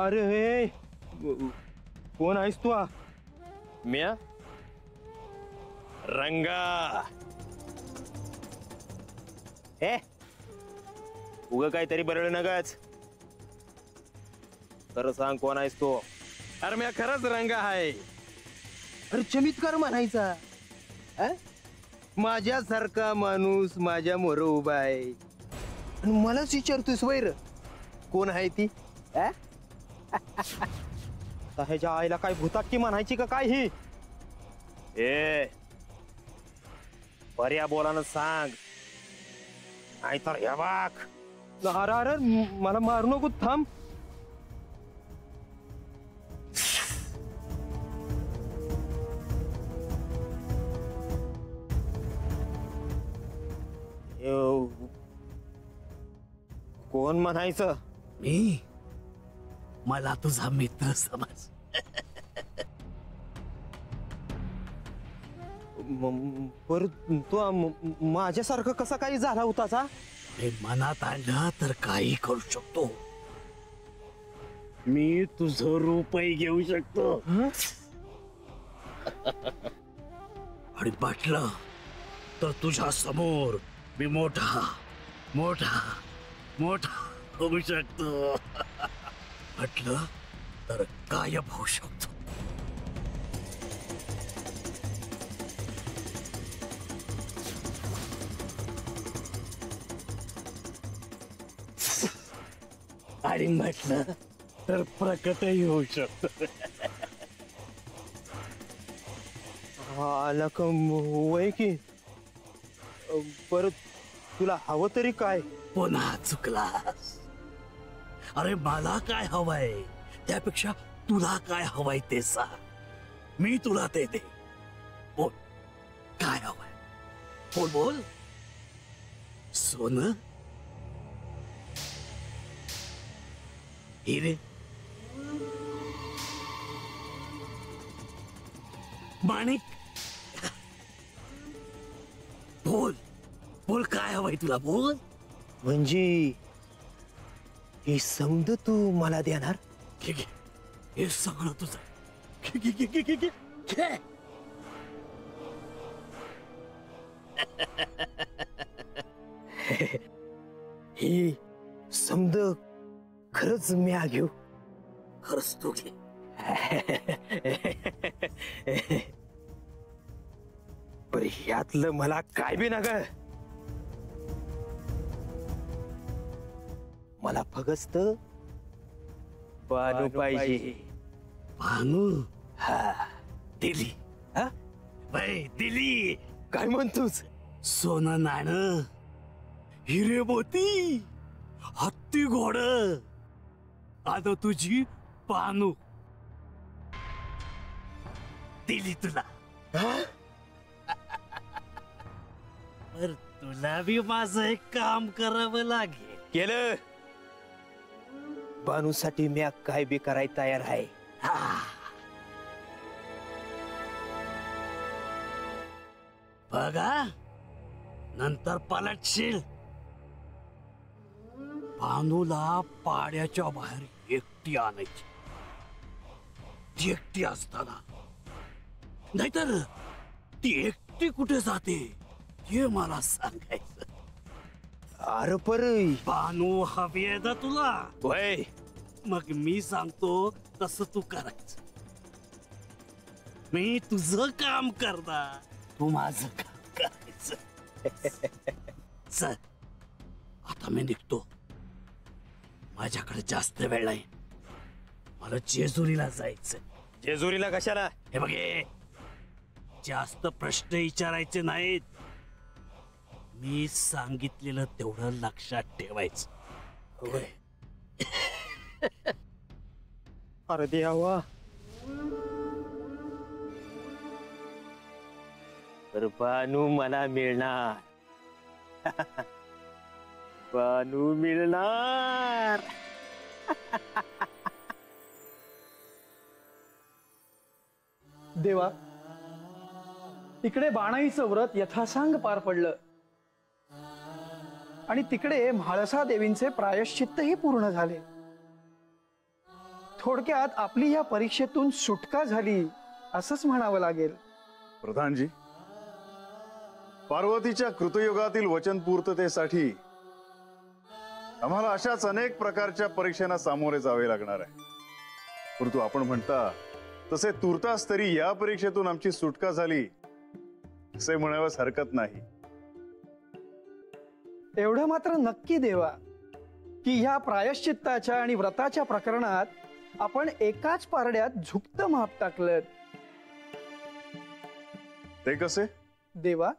अरे हे कोण आहेस तू? म्या रंगा. हे उग काहीतरी बरळ नगच. तर सांग कोण आहेस तू? अरे म्या खरंच रंगा आहे. अरे चमित्कार म्हणायचा. माझ्यासारखा माणूस माझ्या मोर उभा आहे आणि मलाच विचारतोस वैर कोण आहे ती? ह्याच्या आईला काय भूताटकी म्हणायची का काय ही? ए पर्या बोलानं सांग, नाहीतर या वाक. अरे अरे मला मारू नको, थांब. कोण म्हणायचं? मी मला तुझा मित्र समज. पर तो माझ्यासारखं कसा काही झाला होताचा? हे मनात आणलं तर काही करू शकतो. मी तुझं रूपही घेऊ शकतो आणि म्हटलं तर तुझ्या समोर मी मोठा मोठा मोठा होऊ शकतो. म्हटलं तर गायब होऊ शकतो. आणि म्हटलं तर प्रकटही होऊ शकतो. आला का वय की? परत तुला हवं तरी काय? पुन्हा चुकलास. अरे मला काय हवंय त्यापेक्षा तुला काय हवंय ते सांग. मी तुला ते दे. बोल काय हवंय? बोल बोल. सोनं, हिरे, माणिक, बोल बोल काय हवंय तुला? बोल. म्हणजे हे समज तू मला देणार? घे घे, हे सगळं तुझं. घे घे घे घे घे घे घे. ही समज खरंच मी घेऊ? खरंच तू घे. पर यातलं मला काय बी ना ग. मला फगस्त बानू पाहिजे. भानू? दिली. हा? बाई दिली. काय म्हणतोस? सोनं नाणं, हिरे मोती, हत्ती घोड, आता तुझी बानू दिली तुला. पर तुला बी माझं एक काम करावं लागेल. केलं. बानूसाठी मी काय बी कराय तयार आहे. बघा नंतर पलटशील. बानूला पाड्याच्या बाहेर एकटी आणायची. ती एकटी असताना, नाहीतर ती एकटी कुठे जाते हे मला सांगायचं. अरे पर बानू हवी आहे ना तुला? वय मग मी सांगतो तसं तू करायचं. मी तुझं काम करणार, तू माझं काम करायचं. चल आता मी निघतो. माझ्याकडे जास्त वेळ नाही. मला जेजुरीला जायचं. जेजुरीला कशाला? हे बघे, जास्त प्रश्न विचारायचे नाहीत. मी सांगितलेलं तेवढं लक्षात ठेवायचं. होय. अरे देवा. तर बानू मला मिळणार. बानू मिळणार. देवा इकडे बाणाईचं व्रत यथासांग पार पडलं आणि तिकडे म्हाळसा देवींचे प्रायश्चित्तही पूर्ण झाले. थोडक्यात आपली या परीक्षेतून सुटका झाली असंच म्हणावं लागेल. प्रधानजी, पार्वतीच्या कृतयुगातील वचनपूर्ततेसाठी आम्हाला अशाच अनेक प्रकारच्या परीक्षांना सामोरे जावे लागणार आहे. परंतु आपण म्हणता तसे तुर्तास तरी या परीक्षेतून आमची सुटका झाली असे म्हणावयास हरकत नाही. एवढं मात्र नक्की देवा की ह्या प्रायश्चित्ताच्या आणि व्रताच्या प्रकरणात आपण एकाच पारड्यात झुकतं माप टाकलं. ते कसे? देवा,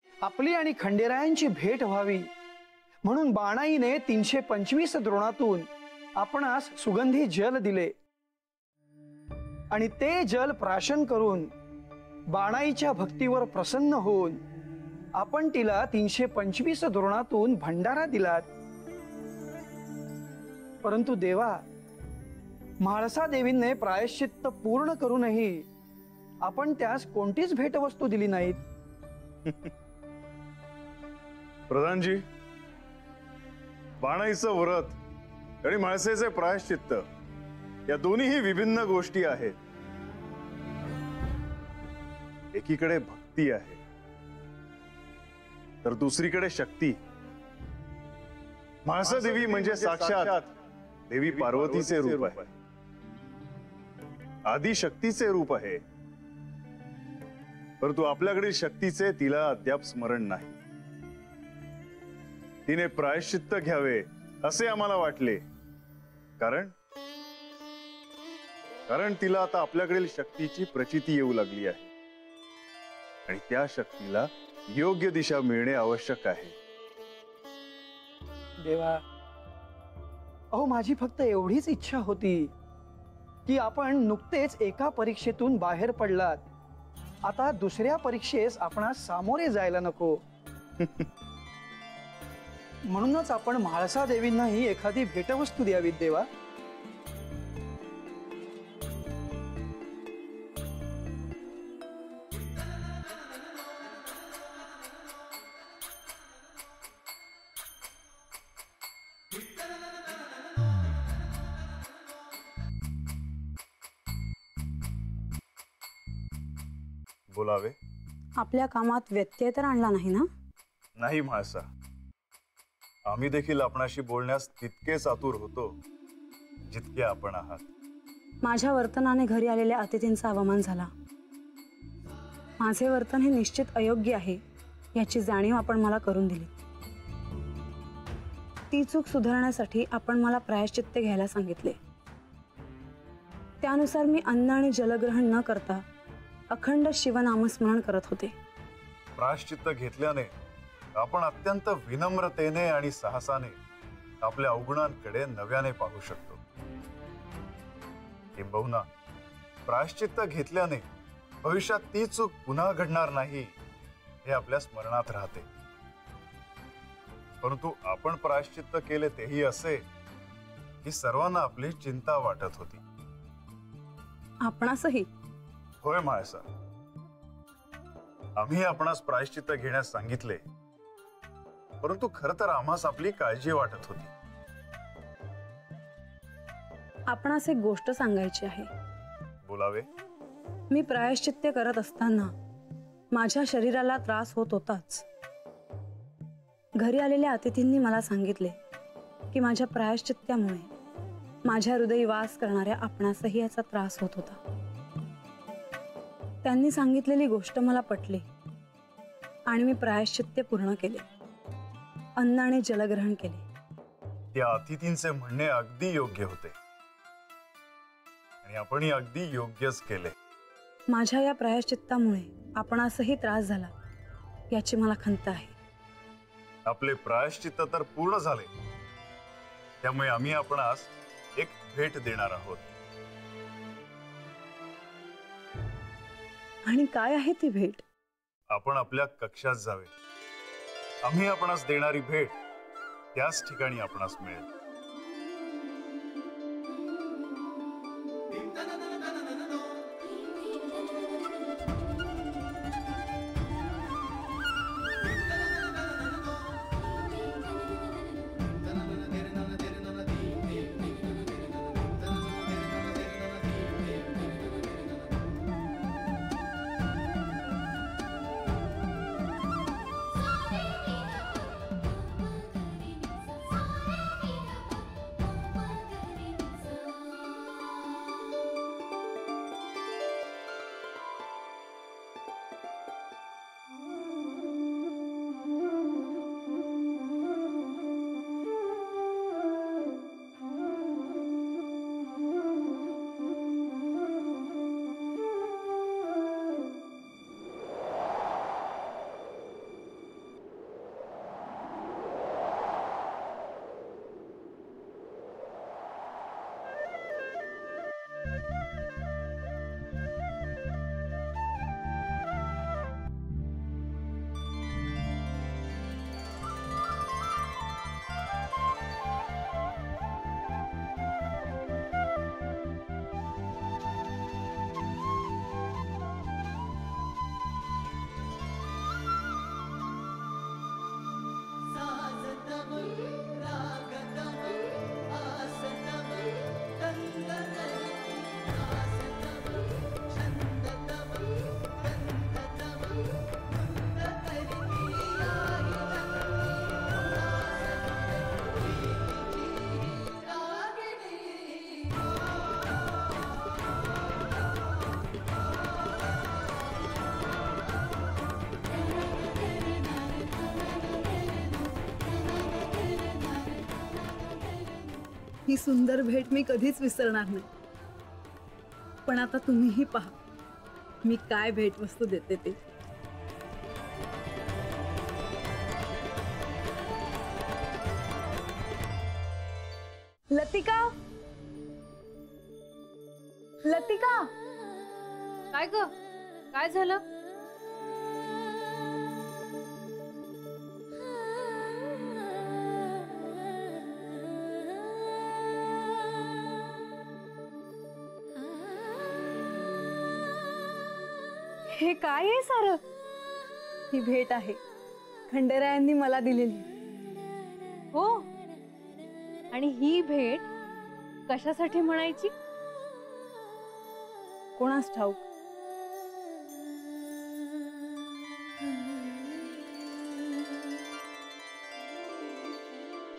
आपली आणि खंडेरायांची भेट व्हावी म्हणून बाणाईने 325 द्रोणातून आपणास सुगंधी जल दिले आणि ते जल प्राशन करून बाणाईच्या भक्तीवर प्रसन्न होऊन आपण तिला 325 द्रोणातून भंडारा दिलात. परंतु देवा, म्हाळसा देवीने प्रायश्चित्त पूर्ण करूनही आपण त्यास कोणतीच भेटवस्तू दिली नाहीत. प्रधानजी, बाणाईचं व्रत आणि म्हाळसेचे प्रायश्चित्त या दोन्हीही विभिन्न गोष्टी आहेत. एकीकडे भक्ती आहे तर दुसरीकडे शक्ती. म्हाळसा देवी म्हणजे साक्षात देवी पार्वतीचे रूप आहे, आदिशक्तीचे रूप आहे. परंतु आपल्याकडील शक्तीचे तिला अद्याप स्मरण नाही. तिने प्रायश्चित्त घ्यावे असे आम्हाला वाटले, कारण तिला आता आपल्याकडील शक्तीची प्रचिती येऊ लागली आहे आणि त्या शक्तीला योग्य दिशा मिळणे आवश्यक आहे. देवा, अहो माझी फक्त एवढीच इच्छा होती की आपण नुकतेच एका परीक्षेतून बाहेर पडलात, आता दुसऱ्या परीक्षेस आपणास सामोरे जायला नको. म्हणूनच आपण म्हाळसा देवींनाही एखादी भेटवस्तू द्यावी देवा. बोलावे? आपल्या कामात व्यत्यय तर आणला नाही ना? नाही म्हाळसा, आम्ही देखील आपणाशी बोलण्यास तितकेच आतुर होतो जितके आपण आहात. माझ्या वर्तनाने घरी आलेल्या अतिथींचा अवमान झाला. माझे वर्तन हे निश्चित अयोग्य आहे याची जाणीव आपण मला करून दिली. ती चूक सुधारण्यासाठी आपण मला प्रायश्चित्त घ्यायला सांगितले. त्यानुसार मी अन्न आणि जलग्रहण न करता अखंड शिवनामस्मरण करत होते. प्रायश्चित्त घेतल्याने आपण अत्यंत विनम्रतेने आणि साहसाने आपल्या अवगुणांकडे नव्याने पाहू शकतो. किंबहुना प्रायश्चित्त घेतल्याने भविष्यात ती चूक पुन्हा घडणार नाही हे आपल्या स्मरणात राहते. परंतु आपण प्रायश्चित्त केले तेही असे की सर्वांना आपली चिंता वाटत होती. आपणासही? होय म्हाळसा, आम्ही आपणास प्रायश्चित्त घेण्यास सांगितले, परंतु खर तर आम्हास आपली काळजी वाटत होती. आपणास एक गोष्ट सांगायची आहे. बोलावे? मी प्रायश्चित्त करत असताना माझ्या शरीराला त्रास होत होताच. घरी आलेल्या अतिथींनी मला सांगितले की माझ्या प्रायश्चित्त्यामुळे माझ्या हृदयी वास करणाऱ्या आपणासही याचा त्रास होत होता. त्यांनी सांगितलेली गोष्ट मला पटली आणि मी प्रायश्चित्त पूर्ण केले. अन्न आणि जलग्रहण केले. त्या अतिथींचे म्हणणे अगदी योग्य होते आणि आपणही अगदी योग्यच केले. माझ्या या प्रायश्चित्तामुळे आपणासही त्रास झाला याची मला खंत आहे. आपले प्रायश्चित्त तर पूर्ण झाले, त्यामुळे आम्ही आपणास एक भेट देणार आहोत. आणि काय आहे ती भेट? आपण आपल्या कक्षात जावे. आम्ही आपणास देणारी भेट त्याच ठिकाणी आपणास मिळेल. ही सुंदर भेट मी कधीच विसरणार नाही. पण आता तुम्हीही पहा मी काय भेटवस्तू देते ते. लतिका, लतिका, काय ग? काय झालं? हे काय आहे सारं? ही भेट आहे खंडेरायांनी मला दिलेली. हो, आणि ही भेट कशासाठी म्हणायची? कोणास ठाऊक.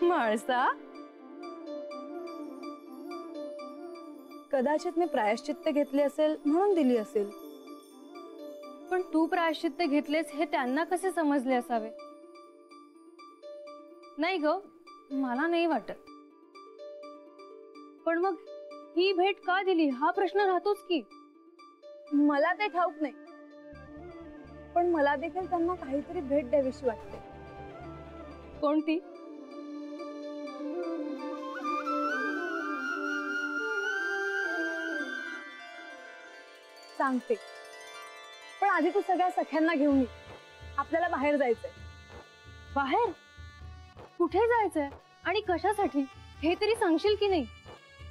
म्हाळसा, कदाचित मी प्रायश्चित्त घेतले असेल म्हणून दिली असेल. पण तू प्रायश्चित्त घेतलेस हे त्यांना कसे समजले असावे? नाही ग, मला नाही वाटत. पण मग ही भेट का दिली हा प्रश्न राहतोच की. मला ते ठाऊक नाही, पण मला देखील त्यांना काहीतरी भेट द्यावीशी वाटते. कोणती? सांगते, पण आधी तू सगळ्या सख्यांना घेऊन ये. आपल्याला बाहेर जायचंय. बाहेर? कुठे जायचंय आणि कशासाठी हे तरी सांगशील की नाही?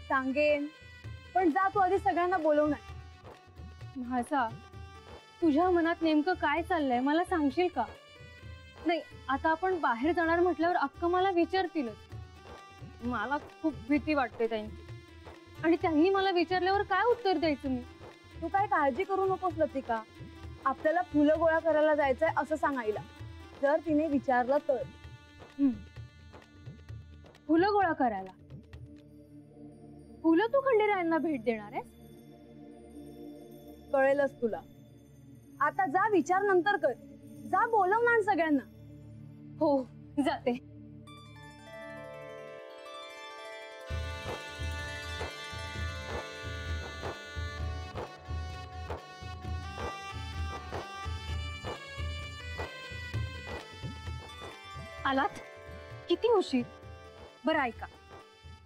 सांगेन, पण जा तू आधी सगळ्यांना बोलवणार. म्हाळसा, तुझ्या मनात नेमकं काय चाललंय मला सांगशील का? नाही, आता आपण बाहेर जाणार म्हटल्यावर अक्क मला विचारतीलच. मला खूप भीती वाटते त्यांची, आणि त्यांनी मला विचारल्यावर काय उत्तर द्यायचं मी? तू काय काळजी करू नकोस लतिका. आपल्याला फुलं गोळा करायला जायचंय असं सांग आईला. जर तिने विचारलं तर. फुलं गोळा करायला? फुलं तू खंडेरायांना भेट देणार आहेस? कळेलच तुला. आता जा, विचार नंतर कर. जा, बोलवणार सगळ्यांना. हो, जाते. आलात? किती उशीर? बरं ऐका,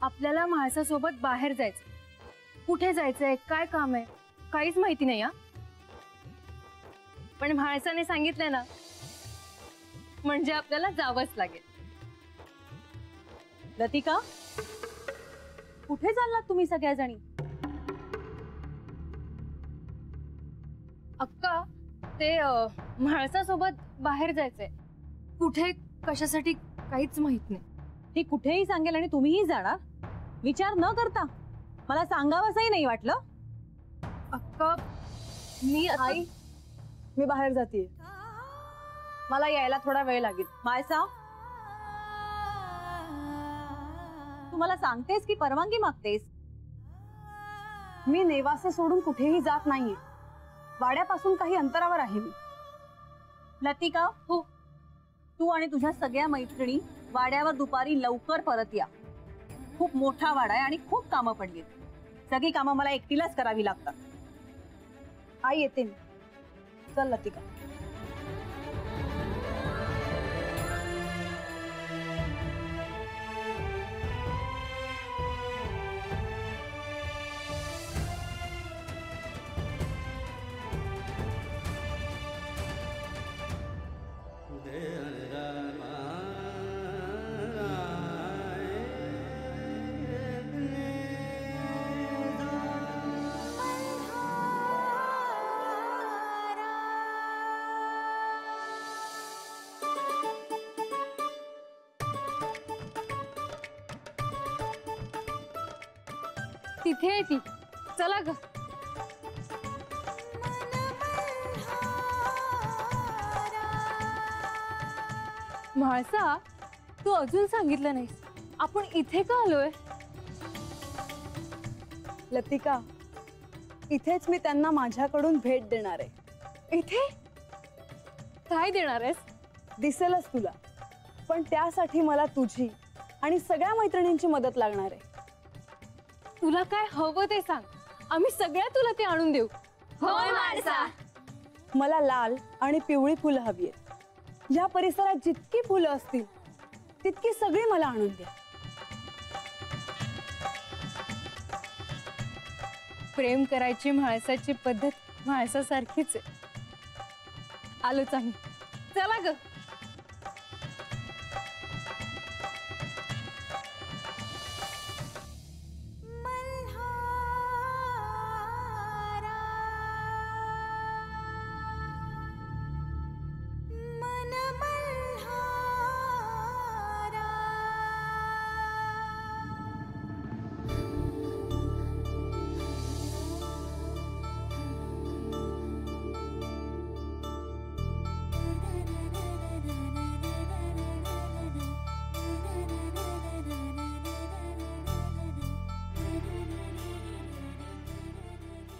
आपल्याला म्हाळसासोबत बाहेर जायचं. कुठे जायचंय, काय काम आहे, काहीच माहिती नाही. पण म्हाळसाने सांगितलंय ना, म्हणजे आपल्याला जावंच लागेल. लतिका, कुठे चाललात तुम्ही सगळ्याजणी? अक्का, ते म्हाळसासोबत बाहेर जायचंय. कुठे, कशासाठी काहीच माहित नाही. ती कुठेही सांगेल आणि तुम्हीही जाणार विचार न करता? मला सांगावंसही नाही वाटलं. अक्का, मी आई, मी बाहेर जाते. मला यायला थोडा वेळ लागेल. मायसा, तू मला सांगतेस की परवानगी मागतेस? मी नेवासे सोडून कुठेही जात नाहीये. वाड्यापासून काही अंतरावर आहे मी. लतिका, हो, तू आणि तुझ्या सगळ्या मैत्रिणी वाड्यावर दुपारी लवकर परत या. खूप मोठा वाडा आहे आणि खूप कामं पडलीत. सगळी कामं मला एकटीलाच करावी लागतात. आई, येते मी. चल लतिका. तिथे आहे ती. चला ग. म्हाळसा, तू अजून सांगितलं नाहीस आपण इथे का आलोय? लतिका, इथेच मी त्यांना माझ्याकडून भेट देणार आहे. इथे काय देणार आहेस? दिसेलच तुला, पण त्यासाठी मला तुझी आणि सगळ्या मैत्रिणींची मदत लागणार आहे. तुला काय हवं ते सांग, आम्ही सगळ्या तुला ते आणून देऊ. मला लाल आणि पिवळी फुलं हवी आहेत. या परिसरात जितकी फुलं असतील तितकी सगळी मला आणून द्या. प्रेम करायची म्हाळसाची पद्धत म्हाळसासारखीच आहे. आलोच आम्ही. चला ग.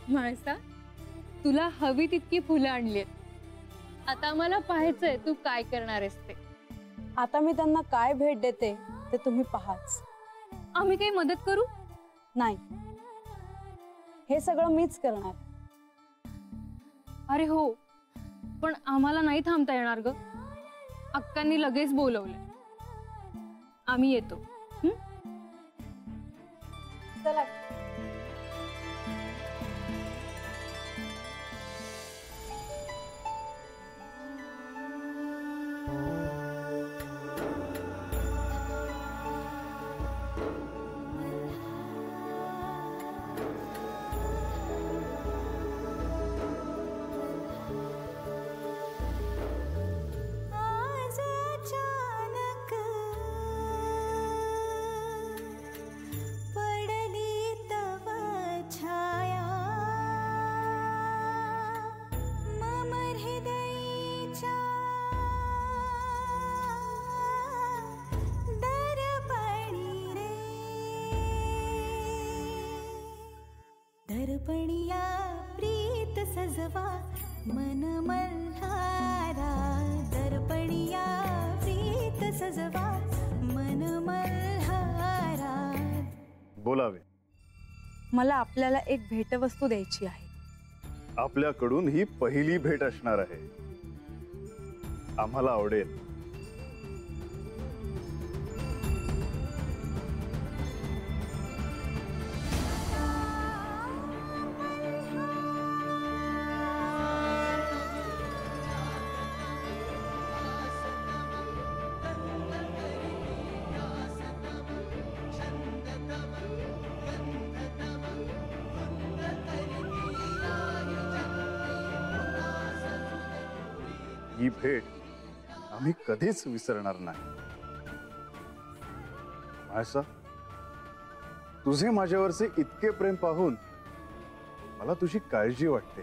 म्हाळसा, तुला हवी तितकी फुलं आणलीत. आता मला पाहायचंय तू काय करणार आहेस ते. आता मी त्यांना काय भेट देते ते तुम्ही पाहाच. आम्ही काही मदत करू? नाही, हे सगळं मीच करणार. अरे हो, पण आम्हाला नाही थांबता येणार ग. अक्कांनी लगेच बोलवलंय. आम्ही येतो. चला. दर्पणिया प्रीत सजवा मन मल्हारा. दर्पणिया प्रीत सजवा मन मल्हारा. बोलावे. मला आपल्याला एक भेटवस्तू द्यायची आहे. आपल्याकडून ही पहिली भेट असणार आहे. आम्हाला आवडेल. ही भेट आम्ही कधीच विसरणार नाही. म्हाळसा, तुझे माझ्यावरचे इतके प्रेम पाहून मला तुझी काळजी वाटते.